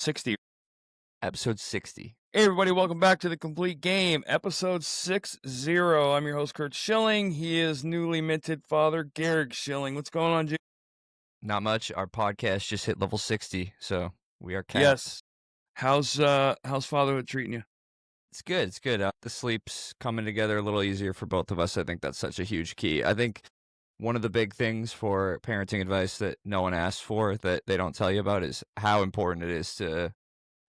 60. Episode 60. Hey, everybody, welcome back to The Complete Game, episode 60. I'm your host, Curt Schilling. He is newly minted father, Curt Schilling. What's going on, Jim? Not much. Our podcast just hit level 60, so we are capped. Yes. How's fatherhood treating you? It's good. It's good. The sleep's coming together a little easier for both of us. I think that's such a huge key. I think one of the big things for parenting advice that no one asks for, that they don't tell you about, is how important it is to,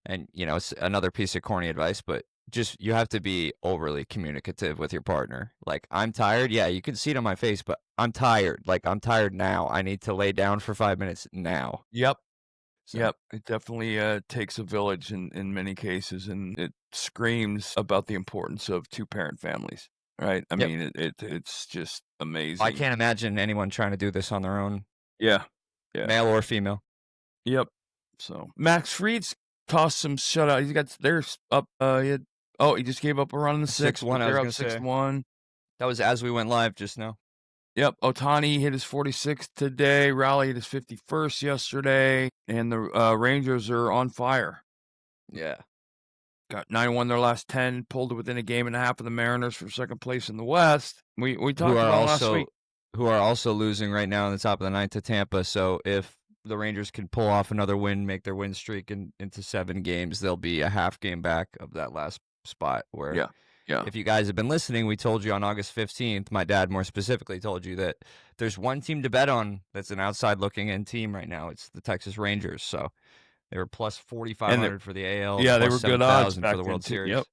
and it's another piece of corny advice, but just you have to be overly communicative with your partner. Like, I'm tired. Yeah, you can see it on my face, but I'm tired. Like, I'm tired now. I need to lay down for 5 minutes now. Yep. So, Yep. It definitely takes a village in many cases, and it screams about the importance of two-parent families, right? I Yep. mean, it's just amazing. I can't imagine anyone trying to do this on their own, Yeah. male or female. Yep. So Max Fried's tossed some shutout. He's got theirs up. He just gave up a run in the sixth. 6-1, I was They're up gonna say. 6-1. That was as we went live just now. Yep. Ohtani hit his 46th today. Raleigh hit his 51st yesterday, and the Rangers are on fire. Yeah. Got 9-1 their last 10. Pulled it within a game and a half of the Mariners for second place in the West. We talked about last week. Who are also losing right now in the top of the ninth to Tampa. So if the Rangers can pull off another win, make their win streak into 7 games, they'll be a half game back of that last spot. Where, yeah. If you guys have been listening, we told you on August 15th, my dad more specifically told you that there's one team to bet on that's an outside looking in team right now. It's the Texas Rangers. So they were plus 4,500 for the AL. Yeah, they were good odds for the World Series.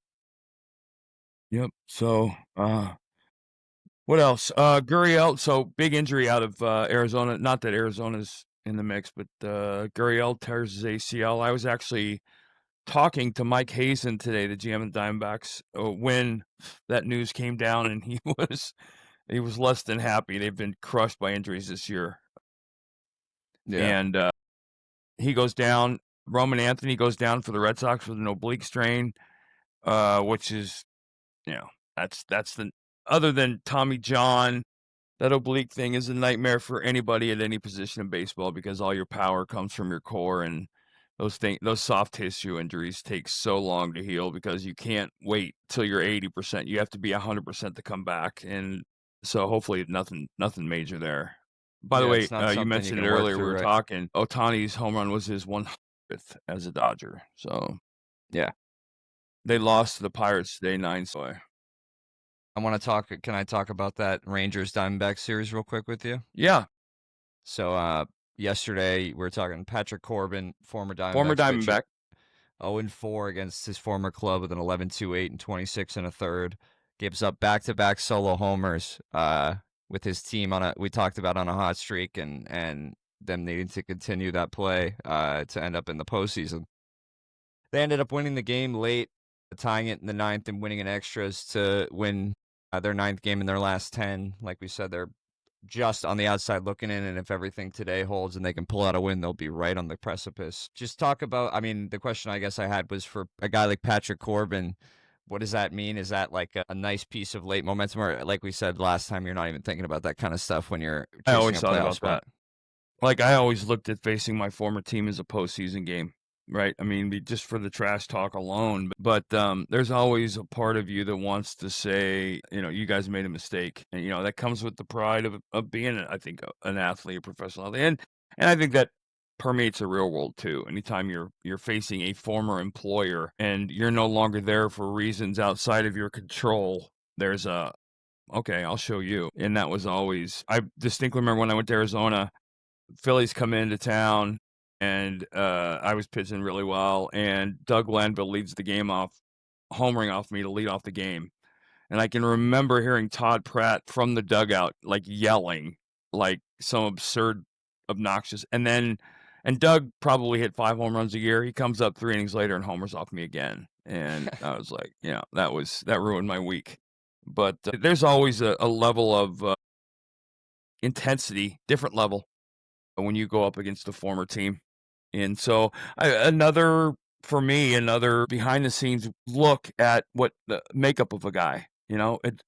Yep. So, what else? Gurriel. So big injury out of Arizona. Not that Arizona's in the mix, but Gurriel tears his ACL. I was actually talking to Mike Hazen today, the GM of the Diamondbacks, when that news came down, and he was less than happy. They've been crushed by injuries this year. Yeah. And he goes down. Roman Anthony goes down for the Red Sox with an oblique strain, which is, that's the, other than Tommy John, that oblique thing is a nightmare for anybody at any position in baseball, because all your power comes from your core, and those soft tissue injuries take so long to heal because you can't wait till you're 80%. You have to be 100% to come back, and so hopefully nothing major there. By the way, you mentioned it earlier. We were talking. Ohtani's home run was his 100th as a Dodger. So, yeah, they lost to the Pirates today, 9-0. Can I talk about that Rangers Diamondback series real quick with you? Yeah. So, yesterday we were talking Patrick Corbin, former Diamondback. 0-4 against his former club with an 11-2-8 and 26 1/3. Gives up back-to-back solo homers with his team we talked about on a hot streak, and them needing to continue that play to end up in the postseason. They ended up winning the game late, tying it in the 9th and winning in extras to win their 9th game in their last 10. Like we said, they're just on the outside looking in, and if everything today holds and they can pull out a win, they'll be right on the precipice. Just talk about, the question I guess I had was, for a guy like Patrick Corbin, what does that mean? Is that like a nice piece of late momentum, or like we said last time, you're not even thinking about that kind of stuff when you're chasing I always a thought playoff about spot? that. Like, I always looked at facing my former team as a postseason game, right? I mean, just for the trash talk alone. But there's always a part of you that wants to say, you guys made a mistake. And, that comes with the pride of being, I think, an athlete, a professional athlete. And I think that permeates the real world, too. Anytime you're facing a former employer and you're no longer there for reasons outside of your control, there's okay, I'll show you. And that was always, I distinctly remember when I went to Arizona, Phillies come into town, and I was pitching really well, and Doug Landville leads the game off, homering off me to lead off the game. And I can remember hearing Todd Pratt from the dugout, like, yelling, like some absurd, obnoxious. And Doug probably hit 5 home runs a year. He comes up 3 innings later and homers off me again. And I was like, that ruined my week. But there's always a level of intensity, different level, when you go up against a former team. And so another behind the scenes look at what the makeup of a guy,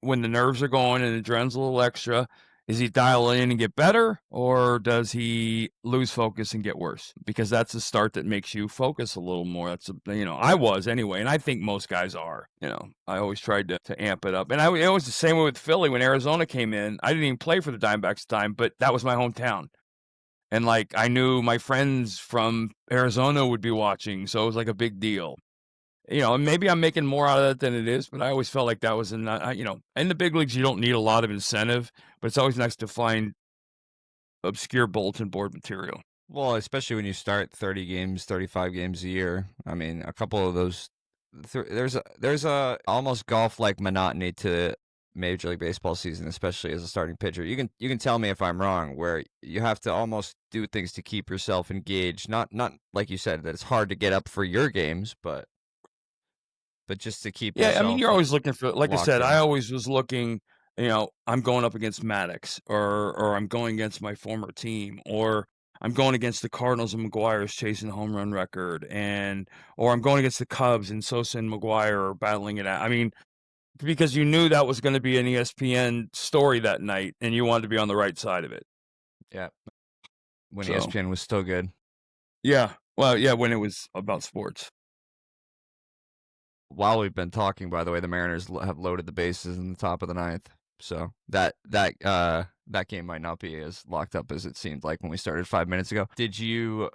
when the nerves are going and the adrenaline's a little extra, Is he dial in and get better, or does he lose focus and get worse? Because that's a start that makes you focus a little more. I was anyway, and I think most guys are. I always tried to amp it up, and it was the same way with Philly when Arizona came in. I didn't even play for the Diamondbacks at the time, but that was my hometown, and like I knew my friends from Arizona would be watching, so it was like a big deal. And maybe I'm making more out of it than it is, but I always felt like that was in the big leagues, you don't need a lot of incentive, but it's always nice to find obscure bulletin board material. Well, especially when you start 30 games, 35 games a year. I mean, a couple of those, there's a almost golf-like monotony to Major League Baseball season, especially as a starting pitcher. You can tell me if I'm wrong, where you have to almost do things to keep yourself engaged. Not like you said that it's hard to get up for your games, but just to keep Yeah, I mean, yourself you're always looking for, like I locked said, I in. always was looking, I'm going up against Maddox, or I'm going against my former team, or I'm going against the Cardinals and McGuire's chasing the home run record, or I'm going against the Cubs and Sosa and McGuire are battling it out. I mean, because you knew that was going to be an ESPN story that night, and you wanted to be on the right side of it. Yeah, when So, ESPN was still good. yeah, well, yeah, when it was about sports. While we've been talking, by the way, the Mariners have loaded the bases in the top of the ninth, so that game might not be as locked up as it seemed like when we started 5 minutes ago. Did you,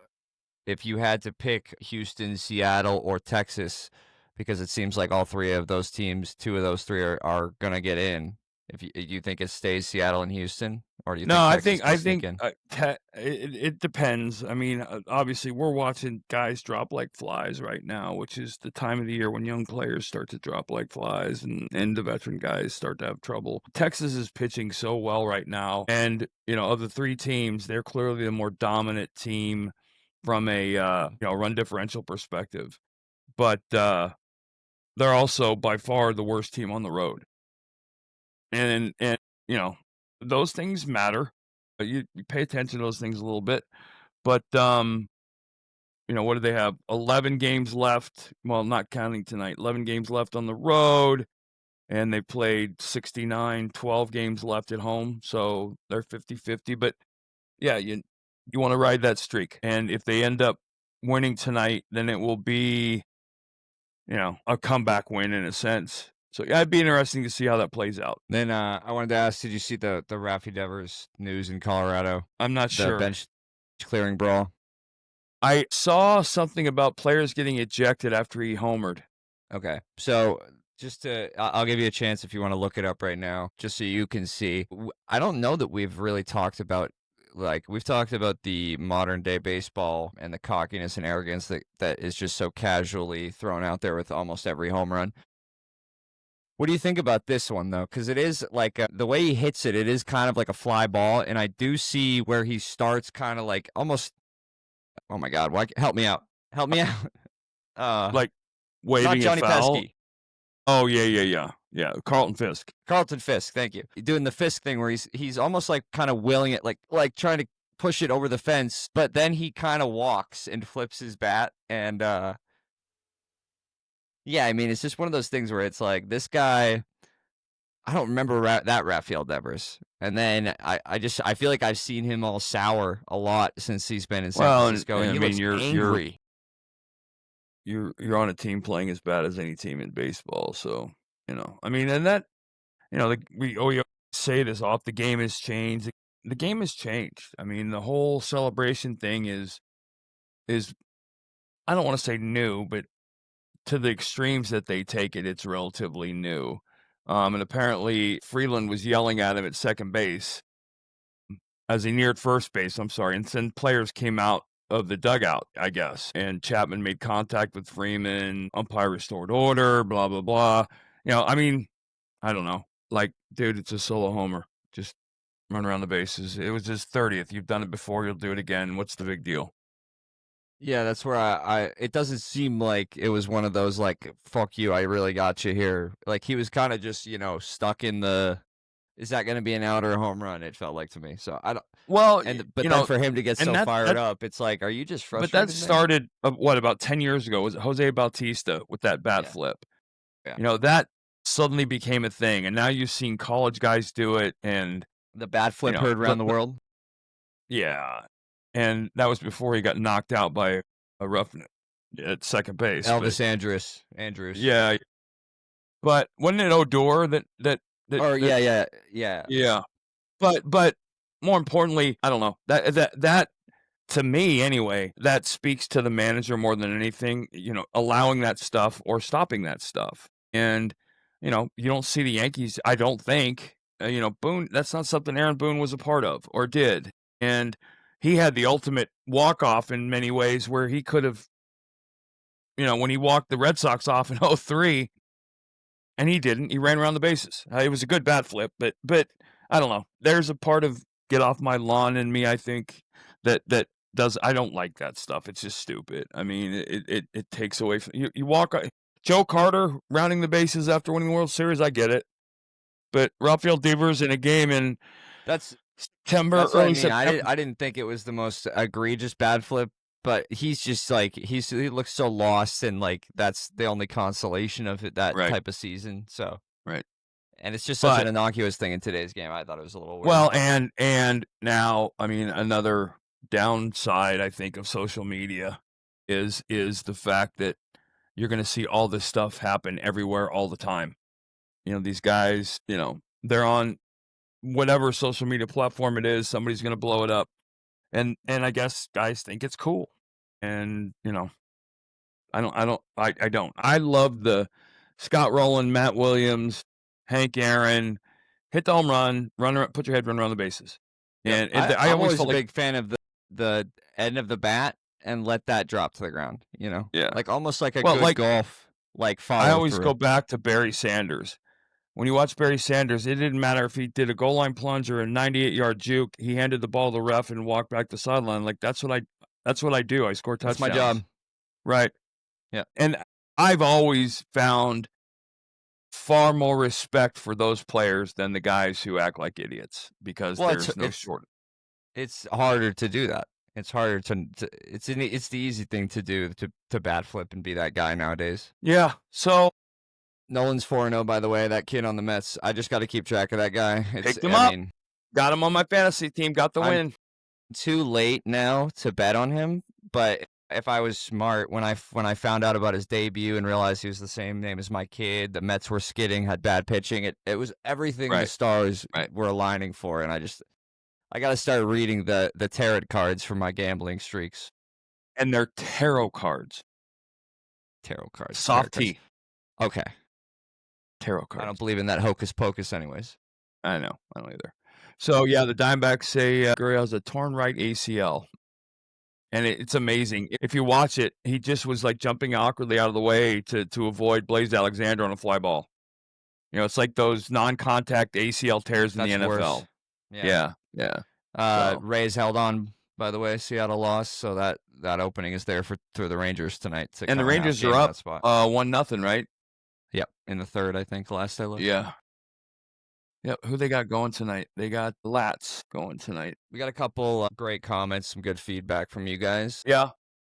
if you had to pick Houston, Seattle, or Texas, because it seems like all three of those teams, two of those three are gonna get in. If you think it stays Seattle and Houston, or do you No, think I Texas think will I sneak think in? it depends. I mean, obviously, we're watching guys drop like flies right now, which is the time of the year when young players start to drop like flies, and the veteran guys start to have trouble. Texas is pitching so well right now, and of the three teams, they're clearly the more dominant team from a run differential perspective. But they're also by far the worst team on the road. And you know, those things matter. You pay attention to those things a little bit. But what do they have? 11 games left. Well, not counting tonight. 11 games left on the road, and they played 69, 12 games left at home. So they're 50-50. But yeah, you want to ride that streak. And if they end up winning tonight, then it will be, a comeback win in a sense. So yeah, it'd be interesting to see how that plays out. Then I wanted to ask, did you see the Raffy Devers news in Colorado? I'm not The sure. bench clearing brawl. I saw something about players getting ejected after he homered. Okay, so I'll give you a chance if you want to look it up right now, just so you can see. I don't know that we've really talked about, we've talked about the modern day baseball and the cockiness and arrogance that is just so casually thrown out there with almost every home run. What do you think about this one, though? Because it is like the way he hits it, it is kind of like a fly ball. And I do see where he starts kind of like almost, oh my God, help me out. Help me out. Like Not waving it Johnny foul. Pesky. Oh, yeah. Yeah, Carlton Fisk. Carlton Fisk, thank you. Doing the Fisk thing where he's almost like kind of willing it, like trying to push it over the fence, but then he kind of walks and flips his bat. And yeah, I mean, it's just one of those things where it's like this guy, I don't remember that Rafael Devers. And then I feel like I've seen him all sour a lot since he's been in San Well, Francisco, and I he mean, looks angry. you're on a team playing as bad as any team in baseball. So I mean, and that we say this off. The game has changed. The game has changed. I mean, the whole celebration thing is I don't want to say new, but to the extremes that they take it, it's relatively new. And apparently Freeland was yelling at him at second base as he neared first base. I'm sorry. And then players came out of the dugout, I guess. And Chapman made contact with Freeman. Umpire restored order, blah, blah, blah. I mean, I don't know. Like, dude, it's a solo homer. Just run around the bases. It was his 30th. You've done it before. You'll do it again. What's the big deal? Yeah, that's where it doesn't seem like it was one of those like, fuck you, I really got you here. Like he was kind of just, stuck in the, is that going to be an out or a home run? It felt like to me. So I don't, Well, but then for him to get and so that, fired up, it's like, are you just but that frustrated, man? started, about 10 years ago? Was it Jose Bautista with that bat Yeah. flip? Yeah. That suddenly became a thing. And now you've seen college guys do it. And The bat You flip know, heard around the world. yeah, and that was before he got knocked out by a roughneck at second base. But Elvis Andrews. yeah, but wasn't it Odor Or that? yeah. Yeah, but more importantly, I don't know that to me anyway, that speaks to the manager more than anything. Allowing that stuff or stopping that stuff, and you don't see the Yankees. I don't think Boone. That's not something Aaron Boone was a part of or did, and he had the ultimate walk off in many ways where he could have. When he walked the Red Sox off in '03. And he didn't. He ran around the bases. It was a good bat flip, but I don't know. There's a part of get off my lawn in me, I think, that does. I don't like that stuff. It's just stupid. I mean, it takes away from you. Walk Joe Carter rounding the bases after winning the World Series. I get it, but Rafael Devers in a game in That's September, That's what I early mean. September. I didn't think it was the most egregious bad flip, but he's just like he looks so lost, and like that's the only consolation of that Right, type of season. So, right. and it's just such an But innocuous thing in today's game. I thought it was a little weird. well, and now, I mean, another downside I think of social media is the fact that you're going to see all this stuff happen everywhere all the time. These guys, they're on whatever social media platform it is, somebody's going to blow it up. And I guess guys think it's cool. And, I don't. I love the Scott Rowland, Matt Williams, Hank Aaron, hit the home run, put your head, run around the bases. Yep. And I I'm always always a felt like, big fan of the end of the bat and let that drop to the ground. yeah. Like almost like a Well, good like golf I follow always through. go back to Barry Sanders. When you watch Barry Sanders, it didn't matter if he did a goal line plunge or a 98-yard juke. He handed the ball to the ref and walked back to the sideline. Like that's what I do. I score That's my touchdowns. job. Right. Yeah. And I've always found far more respect for those players than the guys who act like idiots because Well, there's no short. it's harder to do that. It's harder it's the easy thing to do to bat flip and be that guy nowadays. Yeah. So Nolan's 4-0, by the way. That kid on the Mets. I just got to keep track of that guy. picked him up. Got him on my fantasy team. Got the win. Too late now to bet on him, but if I was smart when I found out about his debut and realized he was the same name as my kid, the Mets were skidding, had bad pitching. It was everything the stars were aligning for, and I got to start reading the tarot cards for my gambling streaks. And they're tarot cards. Tarot cards. Soft tea. Okay. Tarot cards. I don't believe in that hocus pocus anyways. I know. I don't either. So, yeah, the Diamondbacks say Gurriel has a torn right ACL. And it's amazing. If you watch it, he just was like jumping awkwardly out of the way to avoid Blaze Alexander on a fly ball. It's like those non-contact ACL tears in the NFL. Worse. Yeah. Rays held on, by the way. Seattle lost, so that opening is there for the Rangers tonight. And the Rangers are up 1-0, right? Yep, in the third, I think, last I looked. Yeah. Yep, who they got going tonight? They got the Lats going tonight. We got a couple great comments, some good feedback from you guys. Yeah.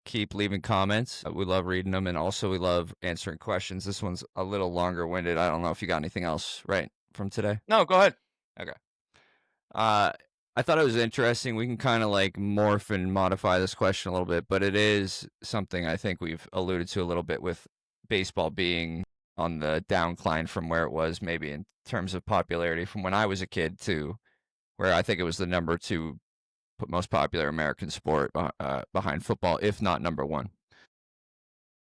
Keep leaving comments. We love reading them, and also we love answering questions. This one's a little longer-winded. I don't know if you got anything else, right, from today? No, go ahead. Okay. I thought it was interesting. We can kind of like morph and modify this question a little bit, but it is something I think we've alluded to a little bit with baseball being on the downcline from where it was maybe in terms of popularity from when I was a kid to where I think it was the number 2 most popular American sport behind football, if not number 1.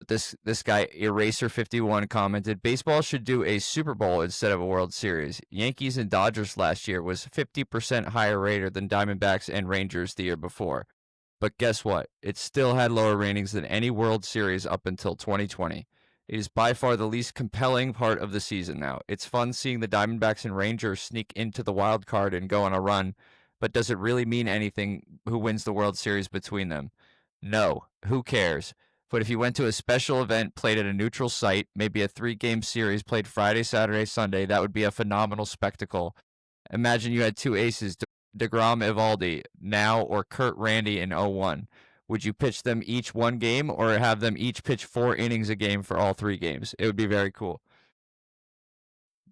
This guy, Eraser51, commented, baseball should do a Super Bowl instead of a World Series. Yankees and Dodgers last year was 50% higher rated than Diamondbacks and Rangers the year before. But guess what? It still had lower ratings than any World Series up until 2020. It is by far the least compelling part of the season now. It's fun seeing the Diamondbacks and Rangers sneak into the wild card and go on a run, but does it really mean anything who wins the World Series between them? No. Who cares? But if you went to a special event played at a neutral site, maybe a 3-game series played Friday, Saturday, Sunday, that would be a phenomenal spectacle. Imagine you had 2 aces, DeGrom, Evaldi, now, or Curt Randy in 01. Would you pitch them each 1 game or have them each pitch 4 innings a game for all 3 games? It would be very cool.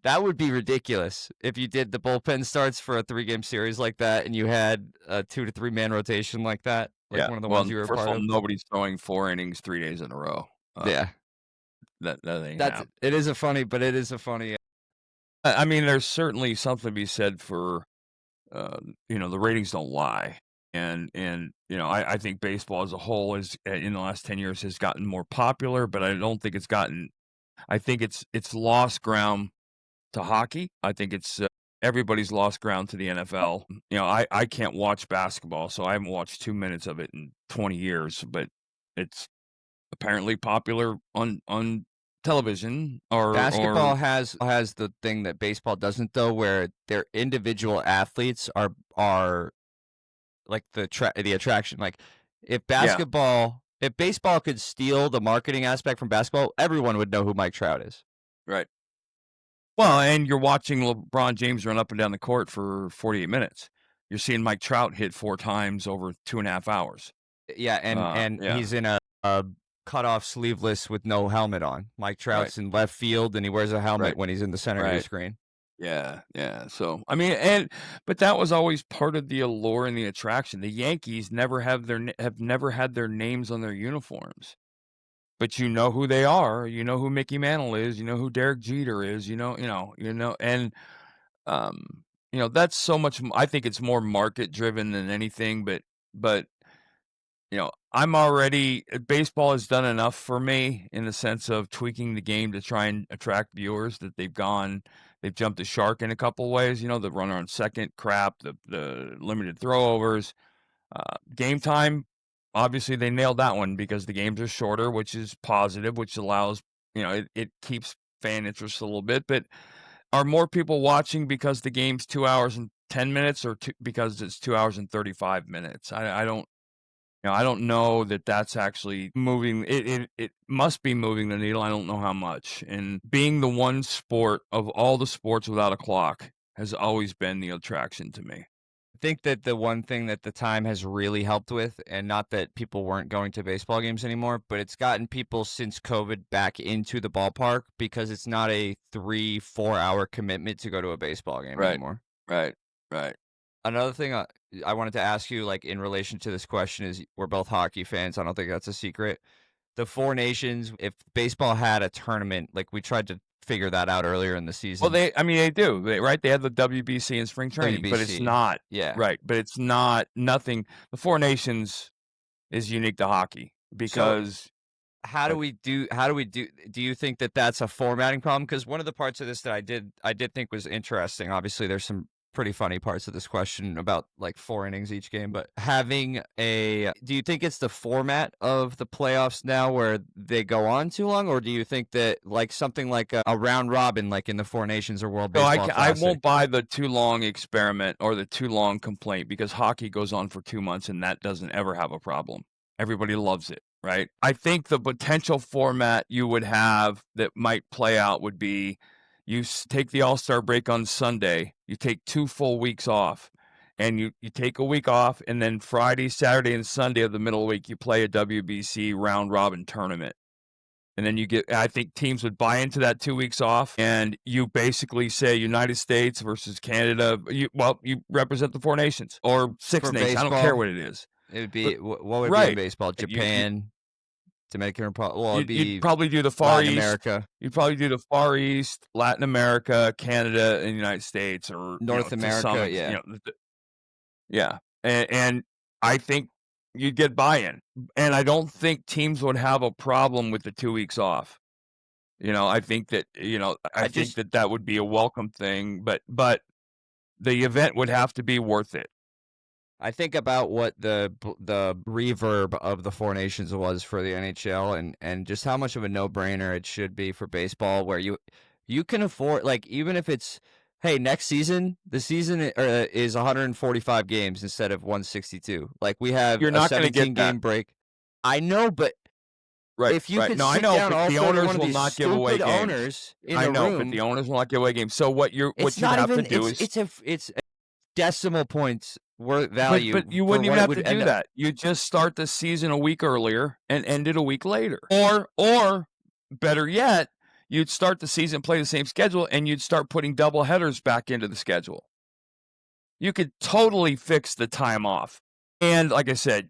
That would be ridiculous if you did the bullpen starts for a 3-game series like that, and you had a 2 to 3 man rotation like that, like Yeah. one of the Well, ones you were a first of part all, of. nobody's throwing 4 innings 3 days in a row. Yeah, That ain't that's happening. it is a funny, but it is a funny. I mean, there's certainly something to be said for, the ratings don't lie. And I think baseball as a whole is in the last 10 years has gotten more popular, but I don't think it's gotten. I think it's lost ground to hockey. I think it's everybody's lost ground to the NFL. I can't watch basketball, so I haven't watched 2 minutes of it in 20 years, but it's apparently popular on television or Basketball has the thing that baseball doesn't though, where their individual athletes are like the attraction. Like yeah, if baseball could steal the marketing aspect from basketball, everyone would know who Mike Trout is. right. Well, and you're watching LeBron James run up and down the court for 48 minutes. You're seeing Mike Trout hit 4 times over 2.5 hours. Yeah, and Yeah, he's in a cut off sleeveless with no helmet on. Mike right, Trout's in left field and he wears a helmet right, when he's in the center of your right. screen. Yeah, yeah. So, I mean, but that was always part of the allure and the attraction. The Yankees have never had their names on their uniforms, but you know who they are. You know who Mickey Mantle is. You know who Derek Jeter is. And that's so much. I think it's more market driven than anything. But I'm already baseball has done enough for me in the sense of tweaking the game to try and attract viewers that they've jumped the shark in a couple ways. The runner on second crap, the limited throwovers, game time. Obviously, they nailed that one because the games are shorter, which is positive, which allows it keeps fan interest a little bit. But are more people watching because the game's 2 hours and 10 minutes, or because it's 2 hours and 35 minutes? I don't know that that's actually moving. It must be moving the needle. I don't know how much. And being the one sport of all the sports without a clock has always been the attraction to me. I think that the one thing that the time has really helped with, and not that people weren't going to baseball games anymore, but it's gotten people since COVID back into the ballpark because it's not a 3-4 hour commitment to go to a baseball game Right, anymore. right, right. Another thing I wanted to ask you, like in relation to this question, is we're both hockey fans. I don't think that's a secret. The Four Nations, if baseball had a tournament, like we tried to figure that out earlier in the Well, season. I mean, they do, right? They have the WBC in spring training, but it's WBC, not yeah. right. But it's not nothing. The Four Nations is unique to hockey So because how do we do? Do you think that that's a formatting problem? Because one of the parts of this that I did think was interesting. Obviously, there's some pretty funny parts of this question about like 4 innings each game, but do you think it's the format of the playoffs now where they go on too long, or do you think that like something like a round robin, like in the Four Nations or World so Baseball I Classic? won't buy the too long experiment or the too long complaint because hockey goes on for 2 months and that doesn't ever have a problem. Everybody loves it, right? I think the potential format you would have that might play out would be you take the All-Star break on Sunday, you take 2 full weeks off, and you take a week off, and then Friday, Saturday, and Sunday of the middle of the week, you play a WBC round robin tournament. And then I think teams would buy into that 2 weeks off, and you basically say United States versus Canada. You represent the Four Nations or Six For Nations. I don't care baseball, what it is. it would But be what would it be in right, baseball? you Japan, Dominican Republic. Well, it'd you'd be probably do the Far Latin East. America, You'd probably do the Far East, Latin America, Canada, and the United States, or North to some America. Yeah, yeah. And I think you'd get buy-in, and I don't think teams would have a problem with the 2 weeks off. I think that I just that would be a welcome thing, but the event would have to be worth it. I think about what the reverb of the Four Nations was for the NHL, and just how much of a no-brainer it should be for baseball, where you can afford, like, even if it's, hey, next season the season is 145 games instead of 162. Like we have You're a not going to 17 get that. game break. I know, but Right, if you right. could No, I sit know, down but all the 31 owners of will these not give away stupid games. owners in I a know, but room, the owners will not give away games. So what you it's have not to even do is it's a decimal points worth but value you for wouldn't even what it have would to end do up. that. You just start the season a week earlier and end it a week later. Or better yet, you'd start the season, play the same schedule, and you'd start putting double headers back into the schedule. You could totally fix the time off. And like I said,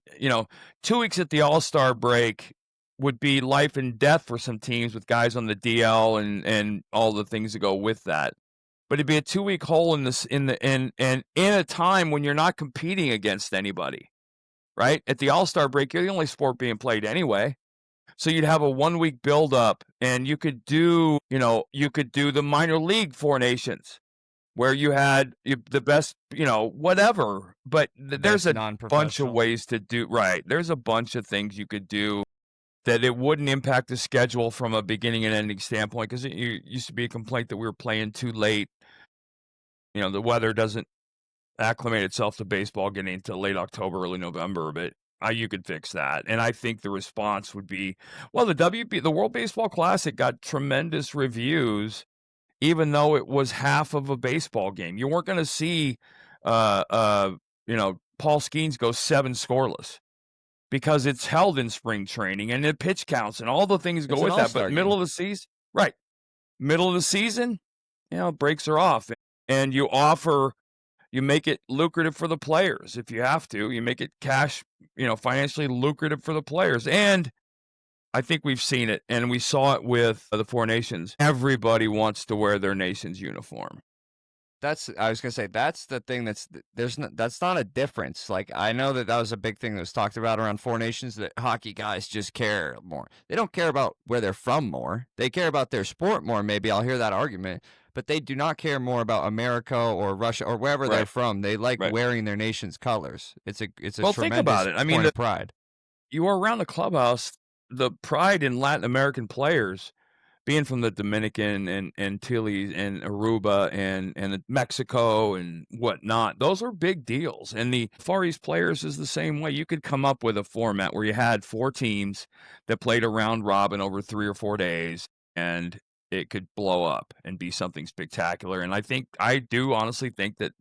2 weeks at the All-Star break would be life and death for some teams with guys on the DL and all the things that go with that. But it'd be a 2-week hole in a time when you're not competing against anybody, right? At the All-Star break, you're the only sport being played anyway. So you'd have a 1-week build-up, and you could do the minor league Four Nations, where you had the best, whatever. But there's a bunch of ways to do right. There's a bunch of things you could do that it wouldn't impact the schedule from a beginning and ending standpoint, because it used to be a complaint that we were playing too late. The weather doesn't acclimate itself to baseball getting into late October, early November, but you could fix that. And I think the response would be, well, the World Baseball Classic got tremendous reviews, even though it was half of a baseball game. You weren't going to see, Paul Skeens go 7 scoreless, because it's held in spring training and the pitch counts and all the things go with that. But middle of the season, right? Middle of the season, breaks are off, and you make it lucrative for the players if you have to. You make it cash, financially lucrative for the players. And I think we've seen it, and we saw it with the Four Nations. Everybody wants to wear their nation's uniform. I was gonna say, that's the thing that's not a difference. Like, I know that was a big thing that was talked about around Four Nations, that hockey guys just care more. They don't care about where they're from more. They care about their sport more. Maybe I'll hear that argument, but they do not care more about America or Russia or wherever they're from. They like wearing their nation's colors. It's a tremendous think about it. I mean, point of pride. You are around the clubhouse, the pride in Latin American players, being from the Dominican and Antilles and Aruba and Mexico and whatnot, those are big deals. And the Far East players is the same way. You could come up with a format where you had 4 teams that played a round robin over 3 or 4 days, and it could blow up and be something spectacular. And I do honestly think that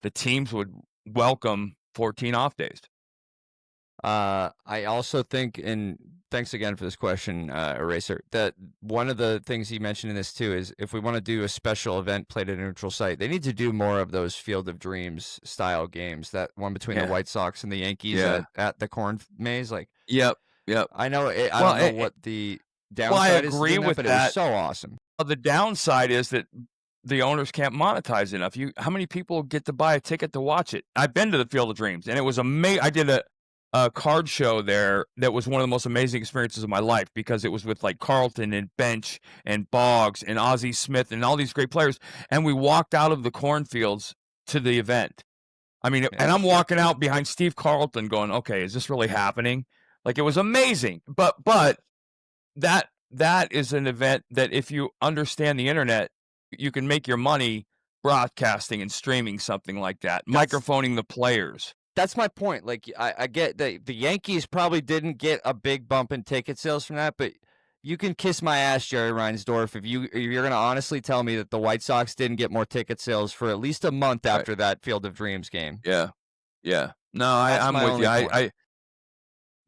the teams would welcome 14 off days. I also think, and thanks again for this question, Eraser, that one of the things he mentioned in this too is, if we want to do a special event played at a neutral site, they need to do more of those Field of Dreams style games. That one between the White Sox and the Yankees at the corn maze. Like, yep. I know. I don't know what the downside is. I agree with that, but that. It was so awesome. The downside is that the owners can't monetize enough. How many people get to buy a ticket to watch it? I've been to the Field of Dreams, and it was amazing. I did a card show there that was one of the most amazing experiences of my life, because it was with like Carlton and Bench and Boggs and Ozzie Smith and all these great players. And we walked out of the cornfields to the event. I mean, and I'm walking out behind Steve Carlton going, okay, is this really happening? Like, it was amazing. But that is an event that, if you understand the internet, you can make your money broadcasting and streaming something like that, microphoning the players. That's my point. Like, I get that the Yankees probably didn't get a big bump in ticket sales from that, but you can kiss my ass, Jerry Reinsdorf, if you're going to honestly tell me that the White Sox didn't get more ticket sales for at least a month after that Field of Dreams game. Yeah. No, I'm with you.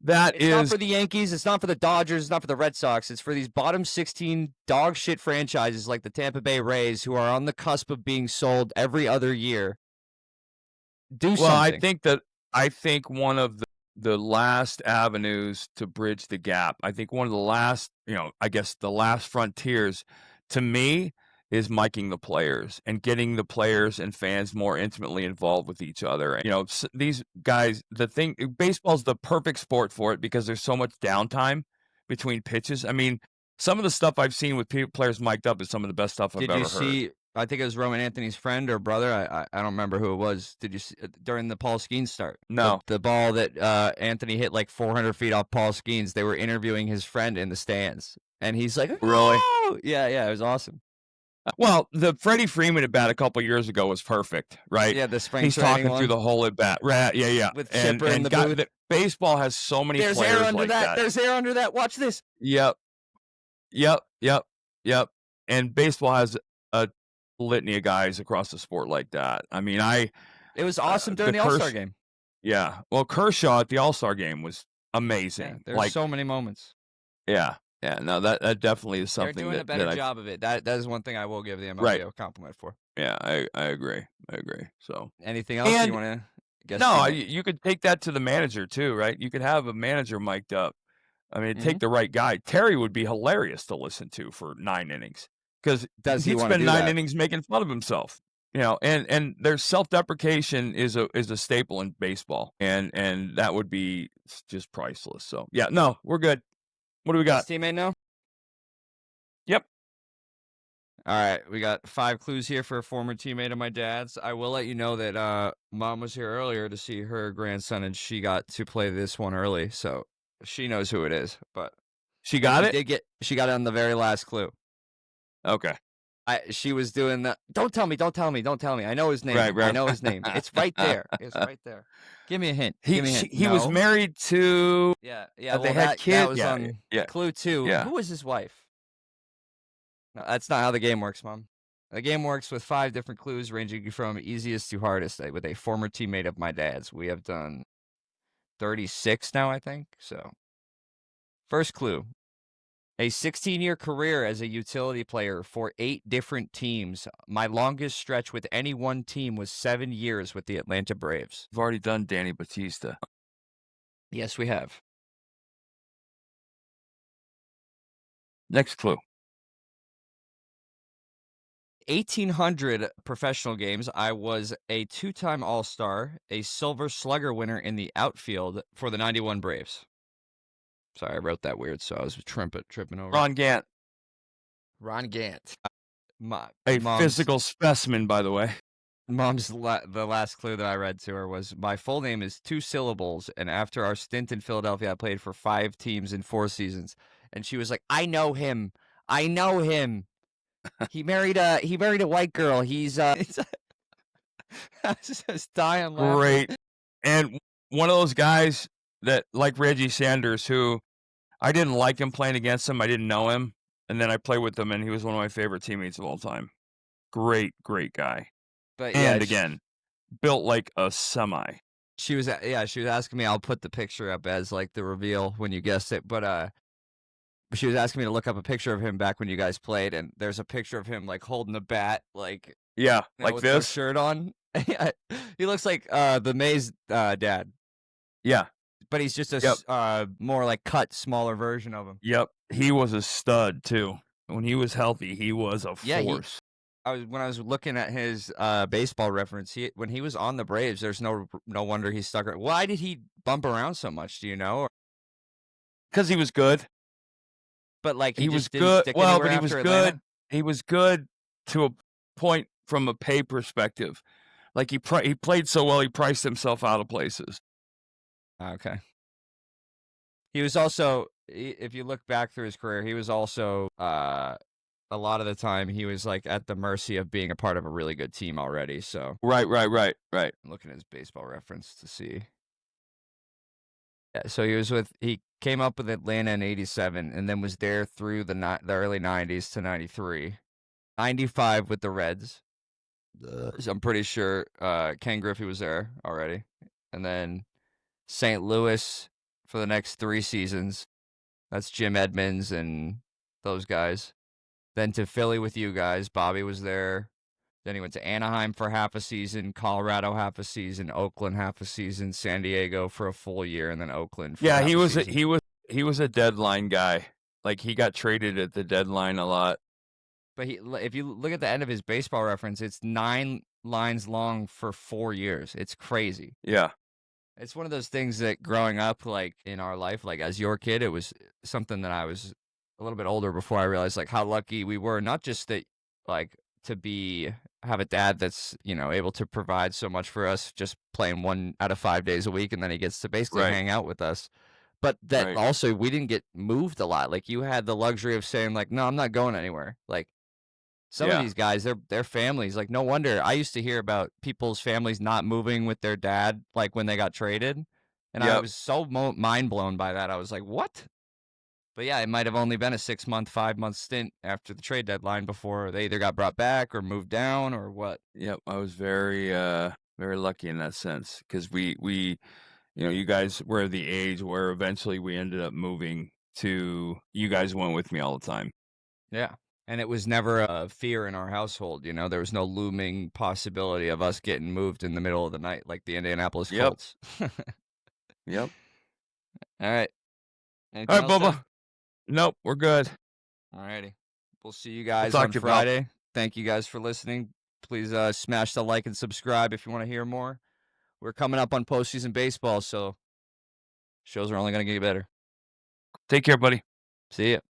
It's not for the Yankees. It's not for the Dodgers. It's not for the Red Sox. It's for these bottom 16 dog shit franchises like the Tampa Bay Rays, who are on the cusp of being sold every other year. Something. I think one of the last avenues to bridge the gap, I think one of the last, I guess the last frontiers, to me, is miking the players and getting the players and fans more intimately involved with each other. These guys, baseball's the perfect sport for it, because there's so much downtime between pitches. I mean, some of the stuff I've seen with players mic'd up is some of the best stuff I've ever heard. Did you see? I think it was Roman Anthony's friend or brother. I don't remember who it was. Did you see during the Paul Skeens start? No. The ball that Anthony hit like 400 feet off Paul Skeens, they were interviewing his friend in the stands. And he's like, oh! Really? Yeah, it was awesome. Well, the Freddie Freeman at bat a couple years ago was perfect, right? Yeah, the spring He's talking through the whole at bat. Right, yeah. With Chipper in the booth. Baseball has so many players like that. There's air under that. There's air under that. Watch this. Yep. And baseball has a litany of guys across the sport like that. I mean, it was awesome during the All-Star game. Yeah. Well, Kershaw at the All-Star game was amazing. Yeah, there's so many moments. Yeah. Yeah, no, that definitely is They're something doing a that better I job of it. That is one thing I will give the MLB right. a compliment for. Yeah, I agree. I agree. So, Anything else you and wanna guess no, teammate? you could take that to the manager too, right? You could have a manager mic'd up. I mean, take Mhm. the right guy. Terry would be hilarious to listen to for 9 innings because Does he he'd wanna spend do 9 that? innings making fun of himself, and their self-deprecation is a staple in baseball, and that would be just priceless. So, yeah, no, we're good. What do we got? Best teammate now? Yep. Alright, we got 5 clues here for a former teammate of my dad's. I will let you know that, mom was here earlier to see her grandson, and she got to play this one early, so she knows who it is, but She and got it? she got it on the very last clue. Okay. She was doing the, "Don't tell me, don't tell me, don't tell me. I know his Right, name. I right. know his name. It's right there. It's right there. Give me a hint. Give me a hint." He was No. married to Yeah, yeah, they well, had that kids. was Yeah, on yeah, clue 2. yeah. Who was his wife? No, that's not how the game works, mom. The game works with 5 different clues ranging from easiest to hardest, with a former teammate of my dad's. We have done 36 now, I think, so first clue. A 16-year career as a utility player for 8 different teams. My longest stretch with any one team was 7 years with the Atlanta Braves. We've already done Danny Batista. Yes, we have. Next clue. 1,800 professional games. I was a 2-time All-Star, a Silver Slugger winner in the outfield for the 91 Braves. Sorry, I wrote that weird, so I was tripping over it. Ron Gant, Ron Gant. My a mom's physical specimen, by the way. the last clue that I read to her was, "My full name is 2 syllables, and after our stint in Philadelphia, I played for 5 teams in 4 seasons." And she was like, "I know him. I know him. He married a white girl. He's I was just dying laughing. Great. And one of those guys that like Reggie Sanders, who I didn't like him playing against him. I didn't know him. And then I played with him, and he was one of my favorite teammates of all time. Great, great guy. But yeah, And again, built like a semi. she was she was asking me. I'll put the picture up as like the reveal when you guessed it. But she was asking me to look up a picture of him back when you guys played, and there's a picture of him like holding the bat, like Yeah, like with no this. shirt on. Yeah, he looks like the Mays dad, Yeah. but he's just a Yep. more like cut, smaller version of him. Yep. He was a stud too. When he was healthy, he was a Yeah, force. when I was looking at his baseball reference, when he was on the Braves, there's no wonder he stuck. Why did he bump around so much? Do you know? Because he was good. But like he He was just didn't good. stick Well, anywhere but he was after good. Atlanta. He was good to a point from a pay perspective. Like he played so well, he priced himself out of places. Okay. He was also, if you look back through his career, he was also a lot of the time he was like at the mercy of being a part of a really good team already. So Right. I'm looking at his baseball reference to see. Yeah, so he came up with Atlanta in '87 and then was there through the early '90s to '93. '95 with the Reds. So I'm pretty sure Ken Griffey was there already. And then St. Louis for the next 3 seasons. That's Jim Edmonds and those guys. Then to Philly with you guys. Bobby was there. Then he went to Anaheim for half a season, Colorado half a season, Oakland half a season, San Diego for a full year, and then Oakland for Yeah, half he a was season. he was a deadline guy. Like he got traded at the deadline a lot. But if you look at the end of his baseball reference, it's 9 lines long for 4 years. It's crazy. Yeah. It's one of those things that growing up, like in our life, like as your kid, it was something that I was a little bit older before I realized like how lucky we were, not just that like to have a dad that's, able to provide so much for us, just playing 1 out of 5 days a week, and then he gets to basically Right. hang out with us. But that Right. also we didn't get moved a lot. Like you had the luxury of saying like, no, I'm not going anywhere. Like some of Yeah. these guys, their families, like no wonder. I used to hear about people's families not moving with their dad, like when they got traded, and I Yep. was so mind blown by that. I was like, what? But yeah, it might have only been a 6-month, 5-month stint after the trade deadline before they either got brought back or moved down or what. Yep. I was very very lucky in that sense because we you guys were the age where eventually we ended up moving to you guys went with me all the time. Yeah. And it was never a fear in our household, you know? There was no looming possibility of us getting moved in the middle of the night like the Indianapolis Yep. Colts. Yep. All right. All Anything right, else, sir? Bubba. Nope, we're good. All righty. We'll see you We'll guys talk on to you, pal. Friday. Thank you guys for listening. Please smash the like and subscribe if you want to hear more. We're coming up on postseason baseball, so shows are only going to get better. Take care, buddy. See ya.